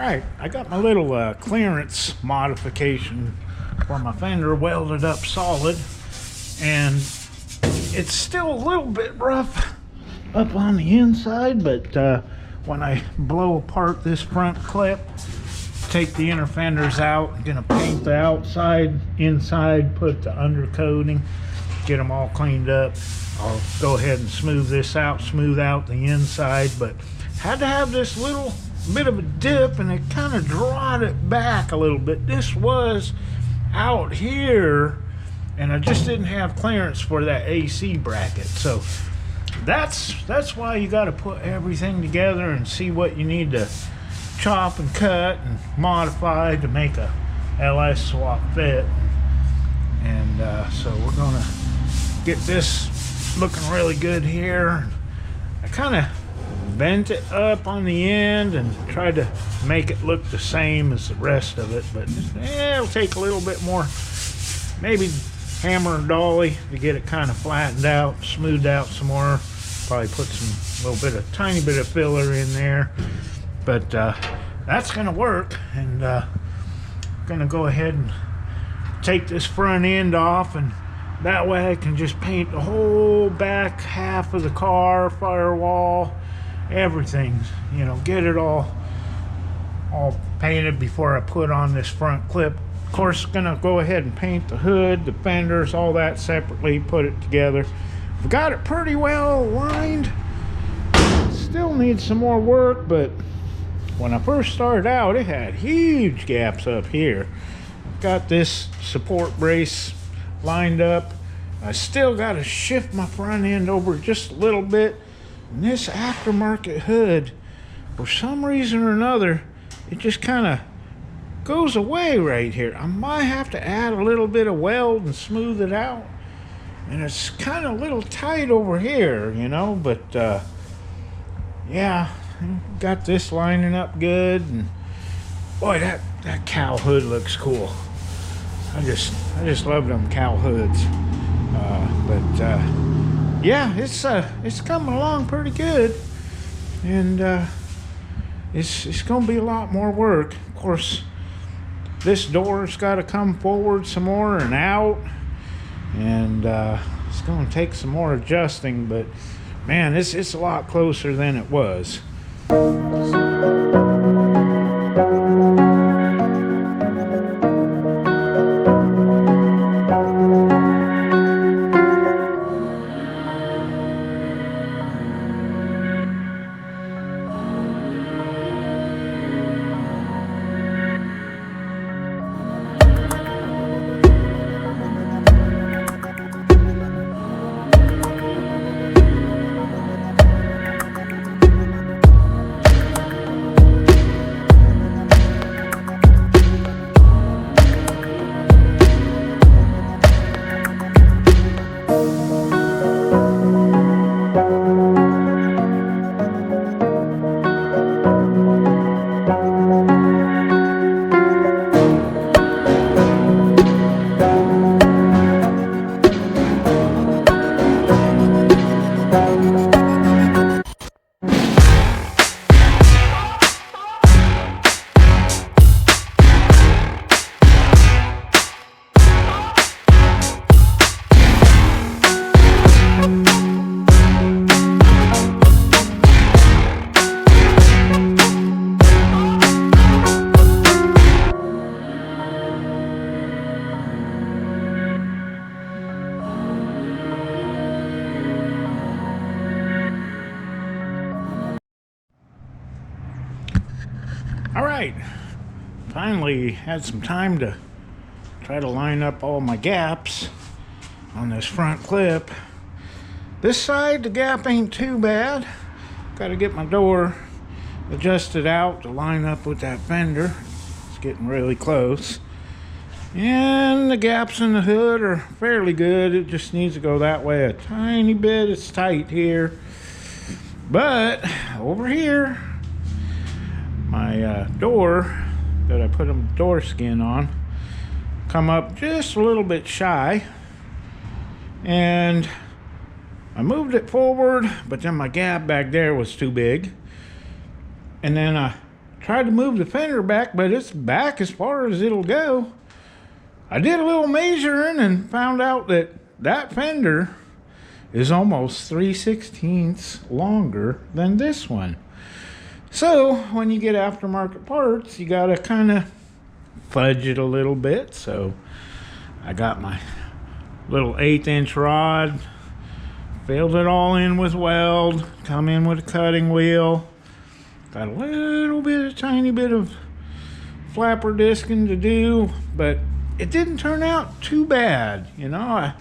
Alright, I got my little clearance modification for my fender welded up solid, and it's still a little bit rough up on the inside, but when I blow apart this front clip, take the inner fenders out, I'm gonna paint the outside, inside, put the undercoating, get them all cleaned up. I'll go ahead and smooth this out, smooth out the inside, but had to have this little bit of a dip, and it kind of drawed it back a little bit. This was out here, and I just didn't have clearance for that AC bracket. So that's why you got to put everything together and see what you need to chop and cut and modify to make a LS swap fit. And so we're gonna get this looking really good here. I kind of bent it up on the end and tried to make it look the same as the rest of it, but it'll take a little bit more, maybe hammer and dolly to get it kind of flattened out, smoothed out some more. Probably put some tiny bit of filler in there, but that's gonna work. And gonna go ahead and take this front end off, and that way I can just paint the whole back half of the car, firewall, everything, you know, get it all painted before I put on this front clip. Of course, gonna go ahead and paint the hood, the fenders, all that separately, put it together. I've got it pretty well aligned. Still needs some more work, but when I first started out, it had huge gaps up here. I've got this support brace lined up. I still got to shift my front end over just a little bit. And this aftermarket hood, for some reason or another, it just kind of goes away right here. I might have to add a little bit of weld and smooth it out. And it's kind of a little tight over here, you know, but yeah, got this lining up good. And boy, that cow hood looks cool. I just love them cow hoods. Yeah, it's coming along pretty good, and it's gonna be a lot more work. Of course, this door's got to come forward some more and out, and it's gonna take some more adjusting. But man, it's a lot closer than it was. All right, finally had some time to try to line up all my gaps on this front clip. This side, the gap ain't too bad. Got to get my door adjusted out to line up with that fender. It's getting really close. And the gaps in the hood are fairly good. It just needs to go that way a tiny bit. It's tight here. But over here, my door that I put a door skin on come up just a little bit shy. And I moved it forward, but then my gap back there was too big. And then I tried to move the fender back, but it's back as far as it'll go. I did a little measuring and found out that that fender is almost 3/16 longer than this one. So when you get aftermarket parts, you gotta kind of fudge it a little bit. So I got my little 1/8" rod, filled it all in with weld, come in with a cutting wheel, got a little bit, a tiny bit of flapper disking to do, but it didn't turn out too bad. You know,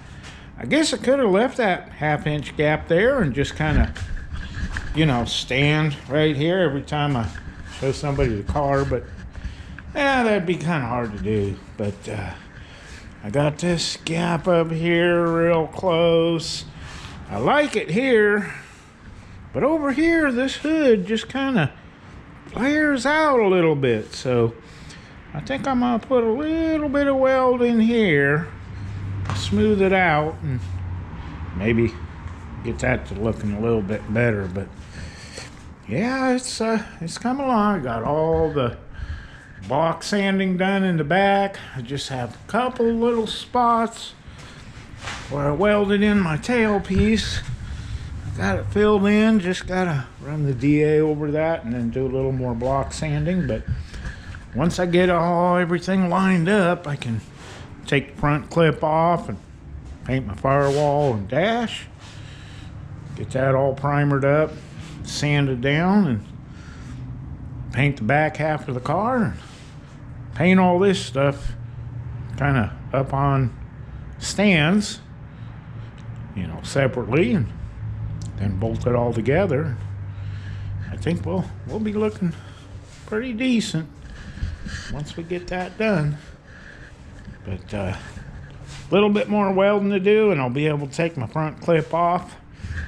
I guess I could have left that 1/2" gap there and just kind of, you know, stand right here every time I show somebody the car, but yeah, that'd be kind of hard to do. But I got this gap up here real close. I like it here, but over here this hood just kind of flares out a little bit, so I think I'm gonna put a little bit of weld in here, smooth it out, and maybe get that to looking a little bit better. But yeah, it's come along. I got all the block sanding done in the back. I just have a couple little spots where I welded in my tailpiece. I got it filled in, just gotta run the DA over that and then do a little more block sanding. But once I get everything lined up, I can take the front clip off and paint my firewall and dash. Get that all primered up, sanded down, and paint the back half of the car, and paint all this stuff kind of up on stands, you know, separately, and then bolt it all together. I think we'll be looking pretty decent once we get that done. But a little bit more welding to do and I'll be able to take my front clip off.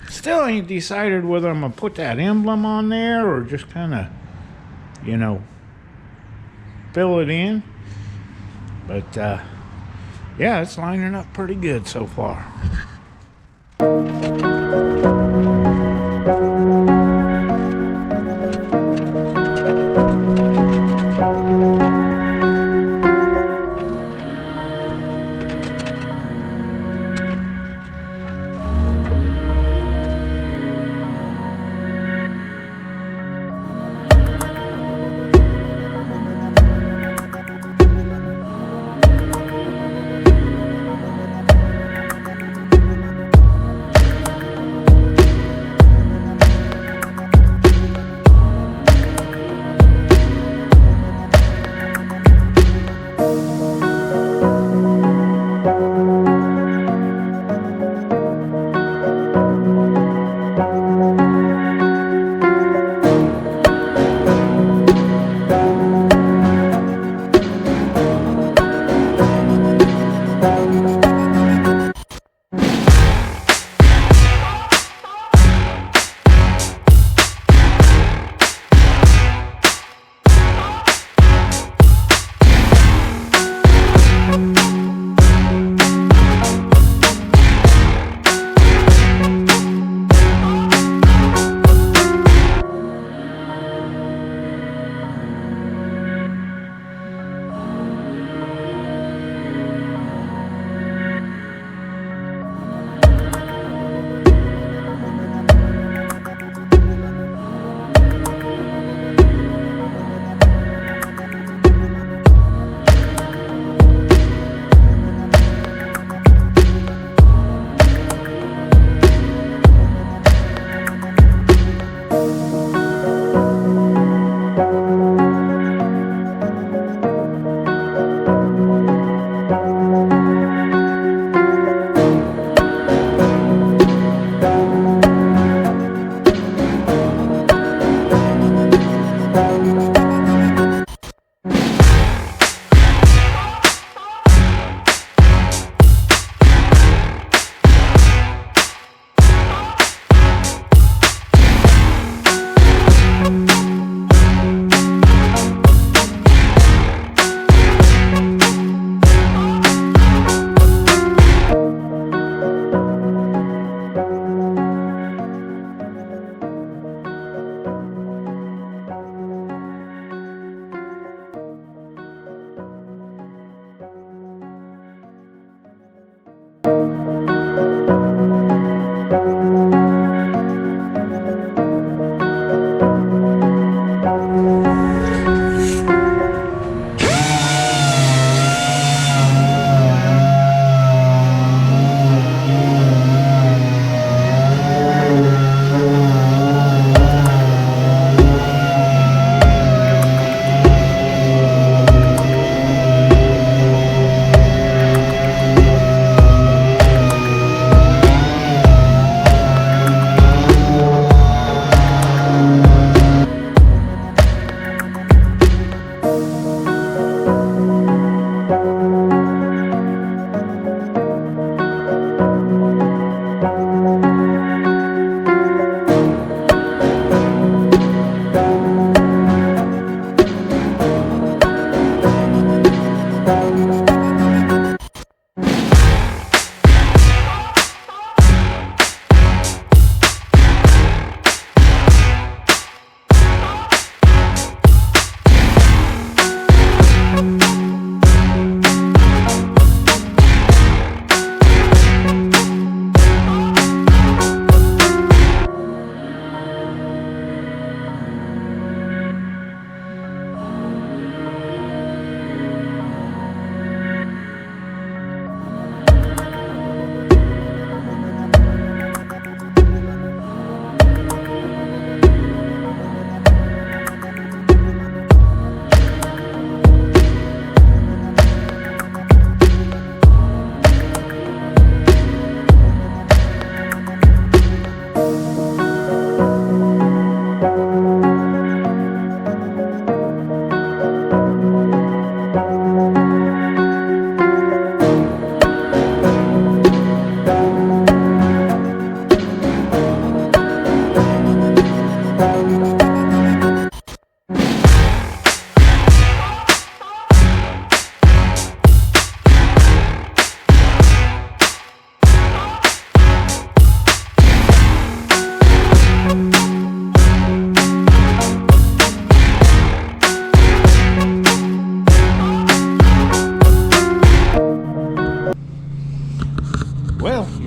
Still ain't decided whether I'm gonna put that emblem on there or just kind of, you know, fill it in. But yeah, it's lining up pretty good so far.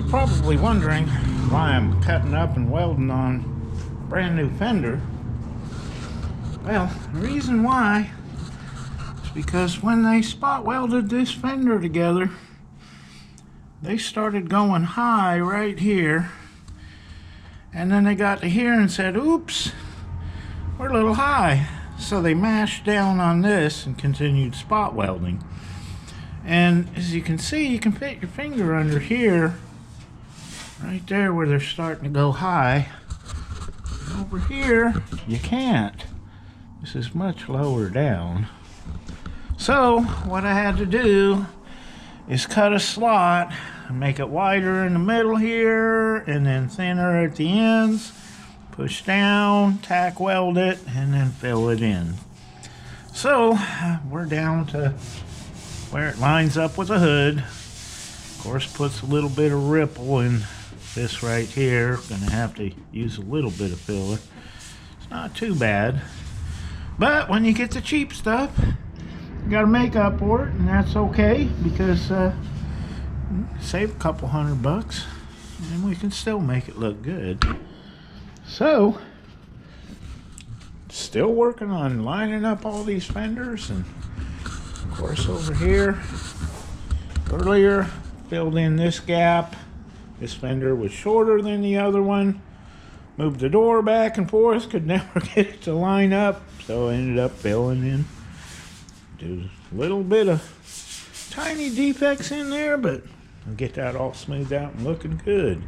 Probably wondering why I'm cutting up and welding on a brand new fender. Well, the reason why is because when they spot welded this fender together, they started going high right here, and then they got to here and said, oops, we're a little high. So they mashed down on this and continued spot welding. And as you can see, you can fit your finger under here, right there where they're starting to go high. Over here, you can't. This is much lower down. So what I had to do is cut a slot and make it wider in the middle here and then thinner at the ends. Push down, tack weld it, and then fill it in. So we're down to where it lines up with the hood. Of course, puts a little bit of ripple in this right here. Gonna have to use a little bit of filler. It's not too bad. But when you get the cheap stuff, you gotta make up for it, and that's okay, because save a couple $100 and we can still make it look good. So still working on lining up all these fenders, and of course over here earlier filled in this gap. This fender was shorter than the other one. Moved the door back and forth, could never get it to line up, so I ended up filling in. There's a little bit of tiny defects in there, but I'll get that all smoothed out and looking good.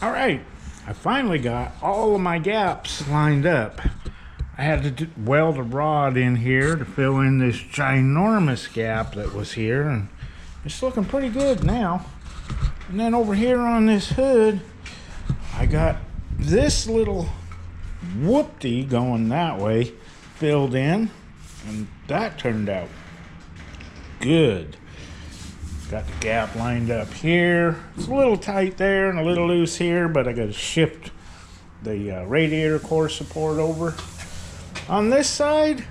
Alright, I finally got all of my gaps lined up. I had to weld a rod in here to fill in this ginormous gap that was here, and it's looking pretty good now. And then over here on this hood, I got this little whoopty going that way filled in, and that turned out good. Got the gap lined up here. It's a little tight there and a little loose here, but I got to shift the radiator core support over. On this side,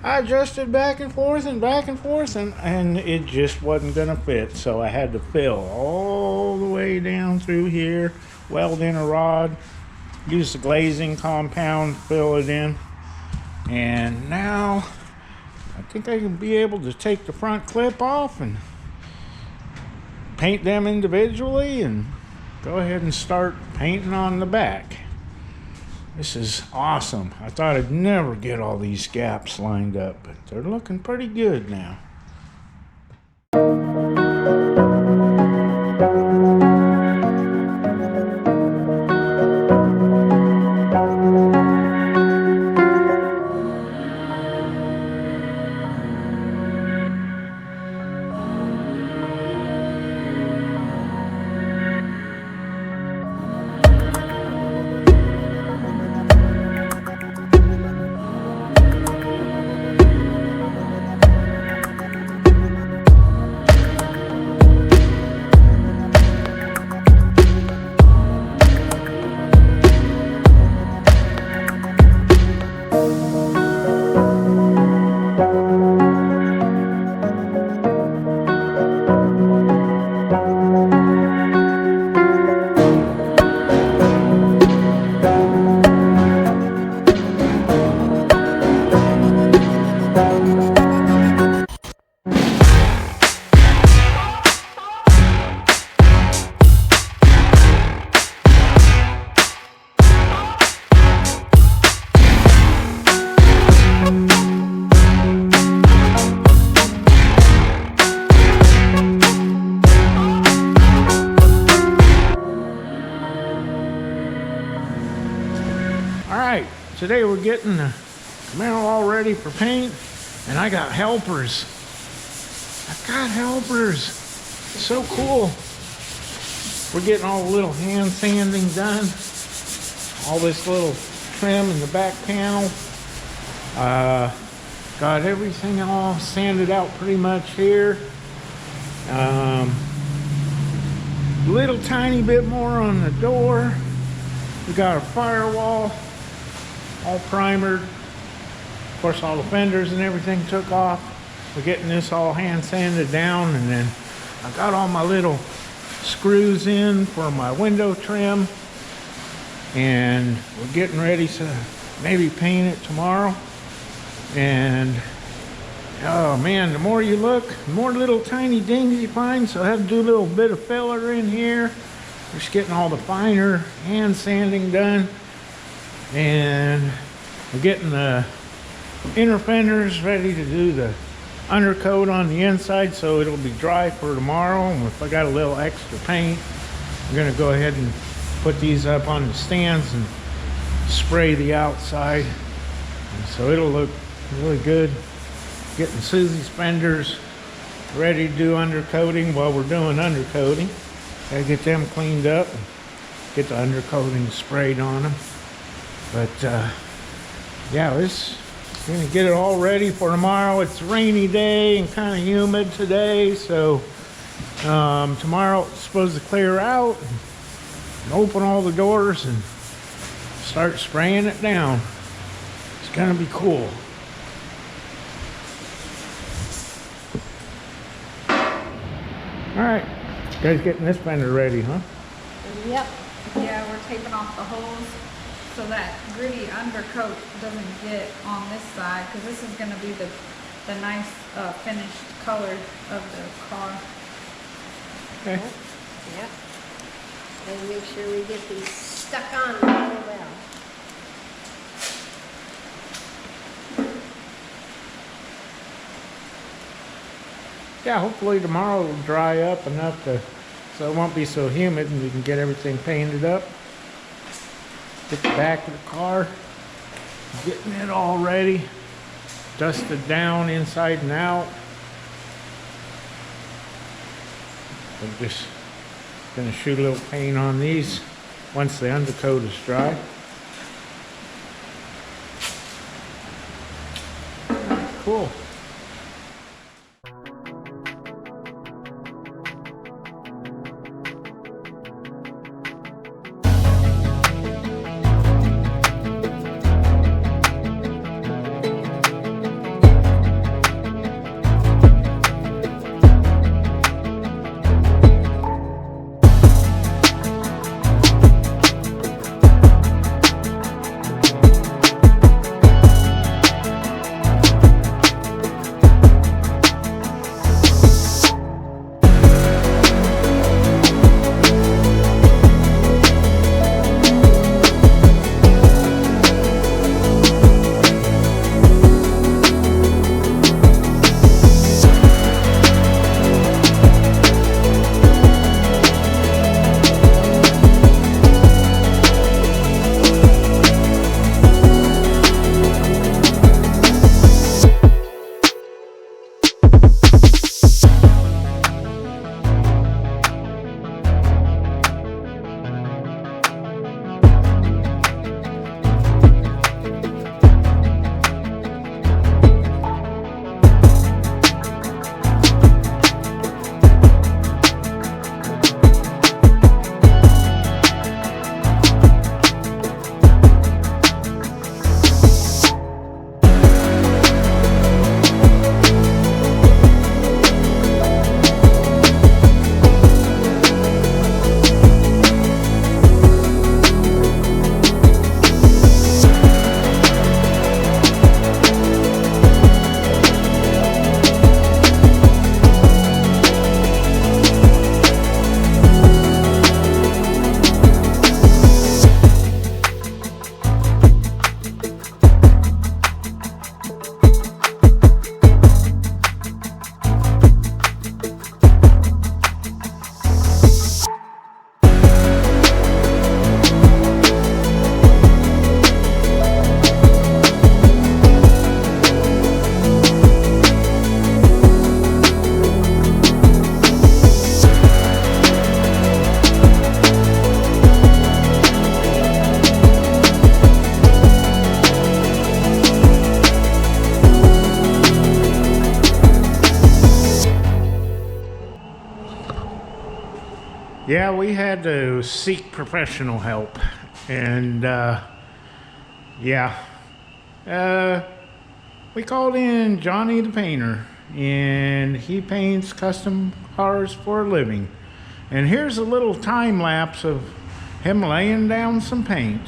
I adjusted back and forth, and it just wasn't gonna fit, so I had to fill all the way down through here, weld in a rod, use the glazing compound to fill it in, and now I think I can be able to take the front clip off and paint them individually and go ahead and start painting on the back. This is awesome. I thought I'd never get all these gaps lined up, but they're looking pretty good now. Alright, today we're getting the Camaro all ready for paint, and I got helpers. I've got helpers. So cool. We're getting all the little hand sanding done. All this little trim in the back panel. Got everything all sanded out pretty much here. Little tiny bit more on the door. We got a firewall all primered. Of course, all the fenders and everything took off. We're getting this all hand sanded down, and then I got all my little screws in for my window trim, and we're getting ready to maybe paint it tomorrow. And oh man, the more you look, the more little tiny dings you find, so I have to do a little bit of filler in here. Just getting all the finer hand sanding done, and we're getting the inner fenders ready to do the undercoat on the inside, so it'll be dry for tomorrow. And if I got a little extra paint, I'm gonna go ahead and put these up on the stands and spray the outside, and so it'll look really good. Getting Susie's fenders ready to do undercoating while we're doing undercoating. Gotta get them cleaned up and get the undercoating sprayed on them. But yeah, this gonna get it all ready for tomorrow. It's a rainy day and kind of humid today, so tomorrow it's supposed to clear out and open all the doors and start spraying it down. It's gonna be cool. All right, you guys getting this fender ready, huh? Yep. Yeah, we're taping off the holes so that gritty undercoat doesn't get on this side, because this is going to be the nice finished color of the car. Okay. Yep. And make sure we get these stuck on really well. Yeah, hopefully tomorrow will dry up enough so it won't be so humid and we can get everything painted up. Get the back of the car, getting it all ready, dusted down inside and out. I'm just gonna shoot a little paint on these once the undercoat is dry. Cool. Yeah, we had to seek professional help. And, yeah. We called in Johnny the painter, and he paints custom cars for a living. And here's a little time lapse of him laying down some paint.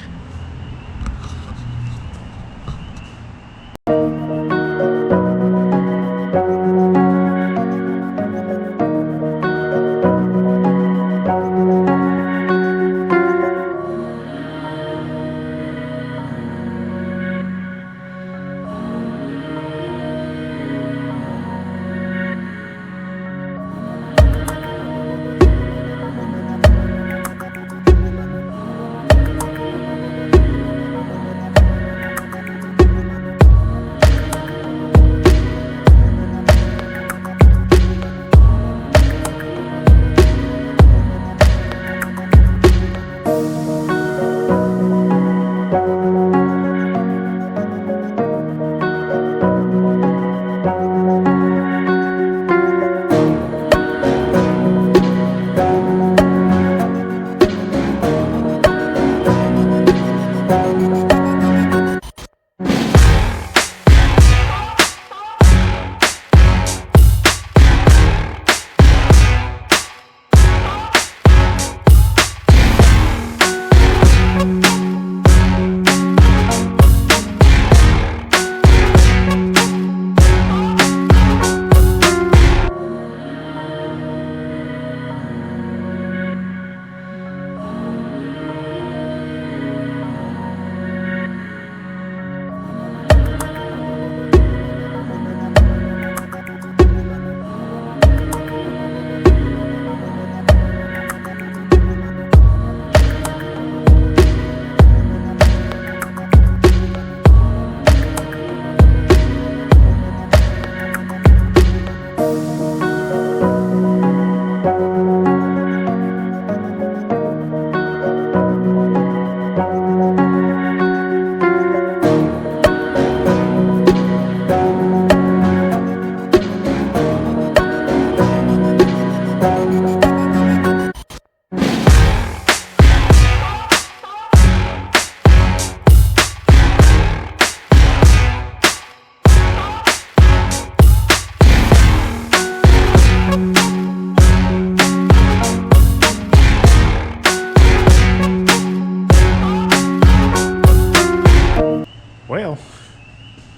Well,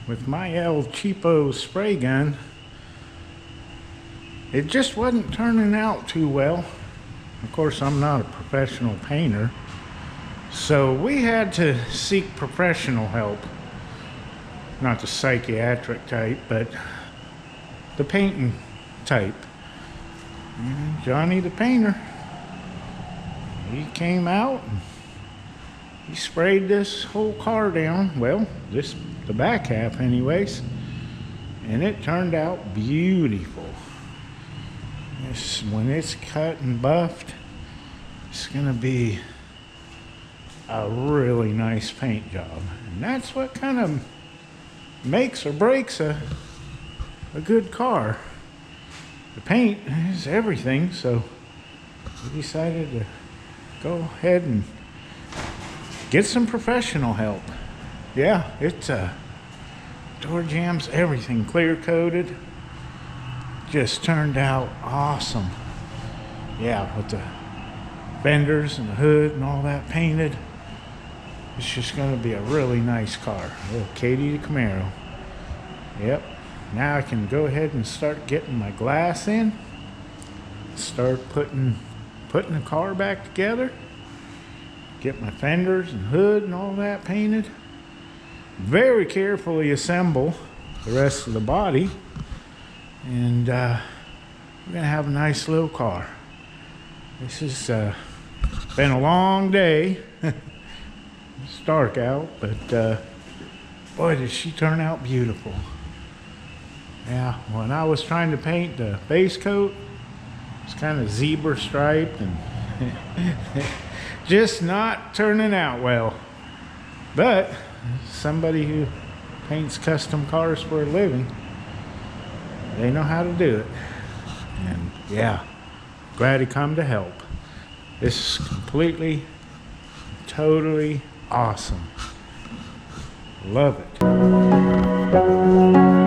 with my El Cheapo spray gun, it just wasn't turning out too well. Of course, I'm not a professional painter, so we had to seek professional help. Not the psychiatric type, but the painting type. And Johnny the painter, he came out and he sprayed this whole car down. Well, the back half anyways, and it turned out beautiful. When it's cut and buffed, it's gonna be a really nice paint job, and that's what kind of makes or breaks a good car. The paint is everything, so we decided to go ahead and get some professional help. Yeah, it's door jambs, everything clear coated. Just turned out awesome. Yeah, with the fenders and the hood and all that painted. It's just gonna be a really nice car. Little Katy the Camaro. Yep. Now I can go ahead and start getting my glass in. Start putting the car back together. Get my fenders and hood and all that painted. Very carefully assemble the rest of the body. And we're gonna have a nice little car. This has been a long day. It's dark out, but boy, did she turn out beautiful. Yeah, when I was trying to paint the base coat, it's kind of zebra striped and just not turning out well. But somebody who paints custom cars for a living, they know how to do it. And yeah, glad he come to help. This is completely, totally awesome. Love it.